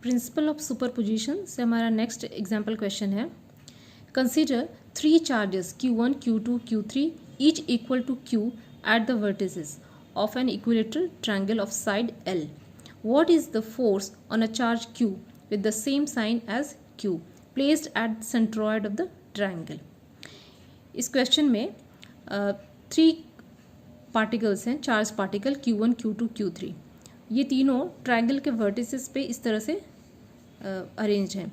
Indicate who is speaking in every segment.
Speaker 1: Principal of superposition से हमारा next example question है। Consider 3 charges Q1, Q2, Q3 each equal to Q at the vertices of an equilateral triangle of side L. What is the force on a charge Q with the same sign as Q placed at the centroid of the triangle? इस question में 3 particles हैं, charge particle Q1, Q2, Q3। ये तीनों triangle के vertices पे इस तरह से अरेंज हैं,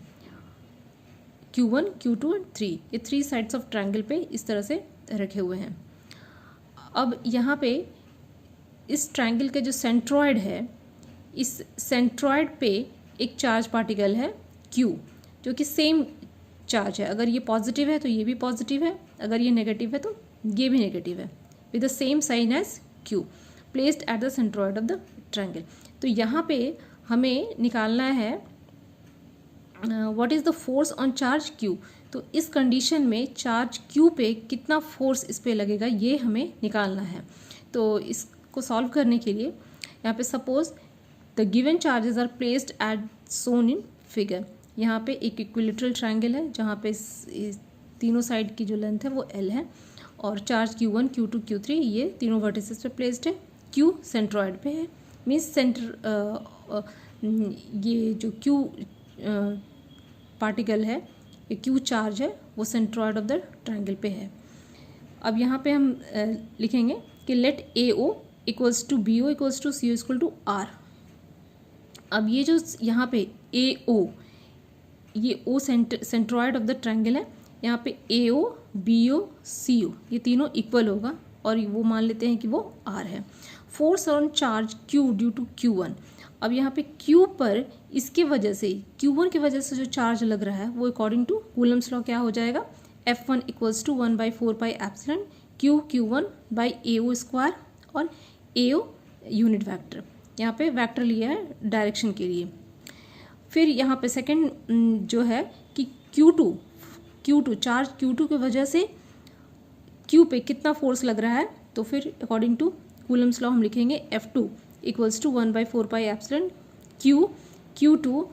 Speaker 1: Q1, Q2 एंड 3। ये 3 साइड्स ऑफ ट्रायंगल पे इस तरह से रखे हुए हैं। अब यहाँ पे इस ट्रायंगल के जो सेंट्रॉयड है, इस सेंट्रॉयड पे एक चार्ज पार्टिकल है Q, जो कि सेम चार्ज है। अगर ये पॉजिटिव है तो ये भी पॉजिटिव है, अगर ये नेगेटिव है तो ये भी नेगेटिव है, with the same sign as Q placed at the centroid of the triangle. तो यहाँ पे हमें निकालना है what is the force on charge Q। तो इस कंडीशन में चार्ज Q पे कितना फोर्स इस पे लगेगा ये हमें निकालना है। तो इसको सॉल्व करने के लिए यहाँ पे suppose the given charges are placed at shown in figure. यहाँ पे एक इक्विलेटरल ट्रायंगल है जहाँ पे तीनों साइड की जो लेंथ है वो L है, और चार्ज Q1, Q2, Q3 ये तीनों वर्टिसेस पे प्लेस्ड है। Q सेंट्रॉयड पे है, मीन्स सेंटर ये जो Q पार्टिकल है, ये Q चार्ज है, वो सेंट्रॉयड ऑफ द ट्रायंगल पे है। अब यहाँ पे हम लिखेंगे कि let AO equals to BO equals to CO equal to R। अब ये जो यहाँ पे AO, ये O centroid of the triangle है, यहाँ पे AO, BO, CO ये तीनों इक्वल होगा और वो मान लेते हैं कि वो R है। Force on charge Q due to Q1। अब यहाँ पे Q पर इसके वजह से, Q1 की वजह से जो चार्ज लग रहा है वो अकॉर्डिंग टू कूलम्स लॉ क्या हो जाएगा, F1 equals to 1/4 pi epsilon Q1 by AO square, और AO यूनिट वेक्टर, यहाँ पे वेक्टर लिया है डायरेक्शन के लिए। फिर यहाँ पे सेकंड जो है कि Q2 चार्ज Q2 की वजह से Q पे कितना फोर्स लग रहा है, तो फिर अकॉर्डिंग टू कूलम्स लॉ हम लिखेंगे F2 equals to 1/4 pi epsilon Q2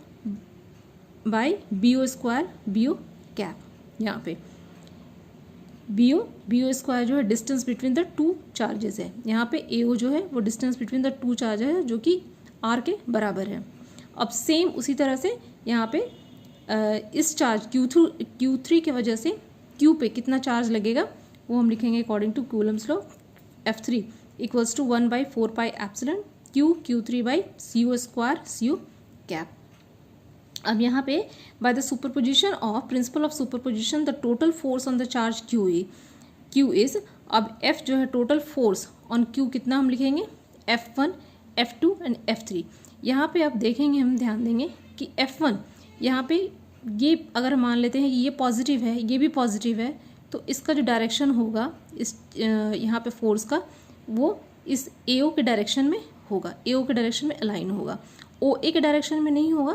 Speaker 1: by BO square, BO cap. यहाँ पे BO स्क्वायर जो है डिस्टेंस बिटवीन द 2 चार्जेस है, यहाँ पे AO जो है वो डिस्टेंस बिटवीन द 2 चार्जेस है जो कि R के बराबर है। अब सेम उसी तरह से यहाँ पे इस चार्ज Q3 की वजह से Q पे कितना चार्ज लगेगा वो हम लिखेंगे according to Coulomb's law F3 equals to 1/4 pi epsilon Q3 by CO square, CO cap. अब यहाँ पे by the superposition of principle of superposition the total force on the charge Q is, अब F जो है total force on Q कितना हम लिखेंगे, F1, F2 and F3। यहाँ पे आप देखेंगे, हम ध्यान देंगे कि F1 यहाँ पे ये अगर मान लेते हैं कि ये पॉजिटिव है, ये भी पॉजिटिव है, तो इसका जो डायरेक्शन होगा इस यहाँ पे फोर्स का, वो इस AO के डायरेक्शन में होगा, AO के डायरेक्शन में अलाइन होगा। OA के डायरेक्शन में नहीं होगा,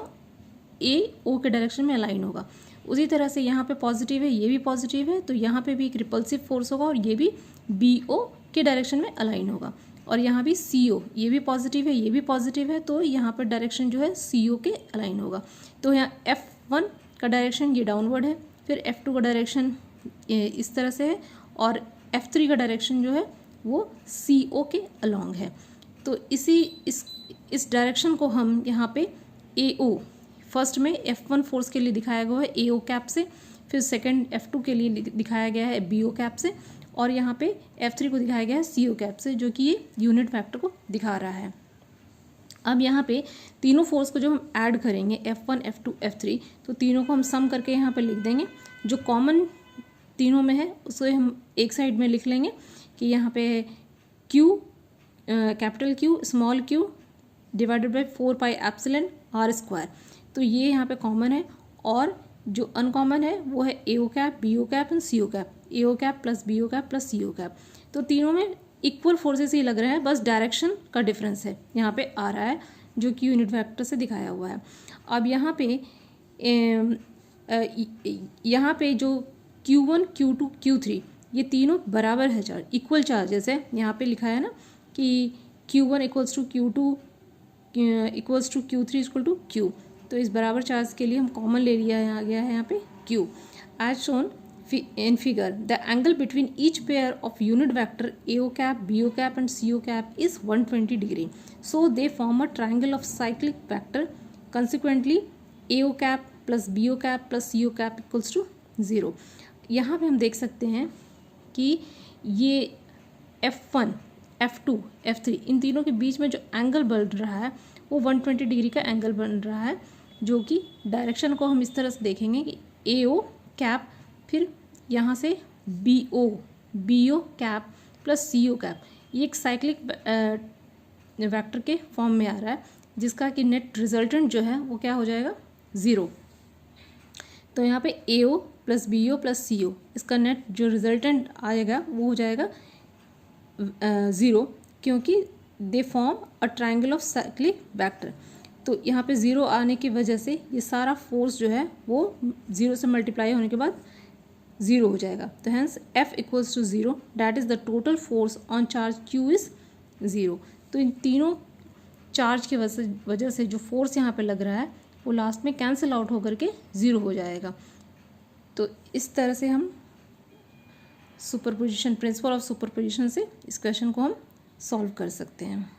Speaker 1: AO के डायरेक्शन में अलाइन होगा। उसी तरह से यहाँ पे पॉजिटिव है, ये भी पॉजिटिव है, तो यहाँ पे भी एक रिपल्सिव फोर्स होगा और ये भी BO के डायरेक्शन में अलाइन होगा। और यहाँ भी CO, ये भी पॉजिटिव है, ये भी पॉजिटिव है, तो यहाँ पर डायरेक्शन जो है CO के अलाइन होगा। तो यहाँ F1 का डायरेक्शन ये डाउनवर्ड है, फिर F2 का डायरेक्शन इस तरह से है, और F3 का डायरेक्शन जो है वो CO के अलोंग है। तो इस डायरेक्शन को हम यहाँ पे AO, फर्स्ट में F1 फोर्स के लिए दिखाया गया है AO कैप से, फिर सेकंड F2 के लिए दिखाया गया है BO कैप से, और यहाँ पे F3 को दिखाया गया है CO कैप से, जो कि ये यूनिट वेक्टर को दिखा रहा है। अब यहाँ पे तीनों फोर्स को जो हम ऐड करेंगे F1, F2, F3, तो तीनों को हम सम करके यहाँ पे लिख देंगे। जो कॉमन तीनों में है उसे हम एक साइड में लिख लेंगे कि यहाँ पे Q, capital Q, small q divided by 4 pi epsilon R square. तो ये यहाँ पे कॉमन है, और जो अनकॉमन है वो है AO cap, BO cap and CO cap, AO cap plus BO cap plus CO cap. तो तीनों में इक्वल फोर्सेस ही लग रहे हैं, बस डायरेक्शन का डिफरेंस है यहाँ पे आ रहा है, जो कि यूनिट वेक्टर से दिखाया हुआ है। अब यहाँ पे जो Q1, Q2, Q3 ये तीनों बराबर है, चार्ज इक्वल चार्जेस है। यहाँ पे लिखा है ना कि Q1 equals to Q2 equals to Q3 equal to Q, तो इस बराबर चार्ज के लिए हम कॉमन ले लिया है, आ गया है यहाँ पे Q। As shown in figure, the angle between each pair of unit vector AO cap, BO cap and CO cap is 120 degree. So they form a triangle of cyclic vector. Consequently, AO cap plus BO cap plus CO cap equals to 0. यहाँ पे हम देख सकते हैं कि ये F1, F2, F3 इन तीनों के बीच में जो एंगल बन रहा है वो 120 डिग्री का एंगल बन रहा है, जो कि डायरेक्शन को हम इस तरह से देखेंगे कि AO कैप, फिर यहाँ से BO cap plus CO cap, ये एक साइक्लिक वेक्टर के फॉर्म में आ रहा है, जिसका कि नेट रिजल्टेंट जो है वो क्या हो जाएगा 0। तो यहाँ पे AO plus BO plus CO, इसका नेट जो रिजल्टेंट आएगा वो हो जाएगा 0, क्योंकि they form a triangle of cyclic vector. तो यहाँ पे 0 आने की वजह से ये सारा फोर्स जो है वो 0 से मल्टीप्लाई होने के बाद 0 हो जाएगा। तो hence F equals to 0, that is the total force on charge Q is 0। तो इन तीनों चार्ज की वजह से जो फोर्स यहाँ पे लग रहा है वो लास्ट में कैंसिल आउट होकर के 0 हो जाएगा। तो इस तरह से हम सुपरपोजिशन, प्रिंसिपल ऑफ सुपरपोजिशन से इस क्वेश्चन को हम सॉल्व कर सकते हैं।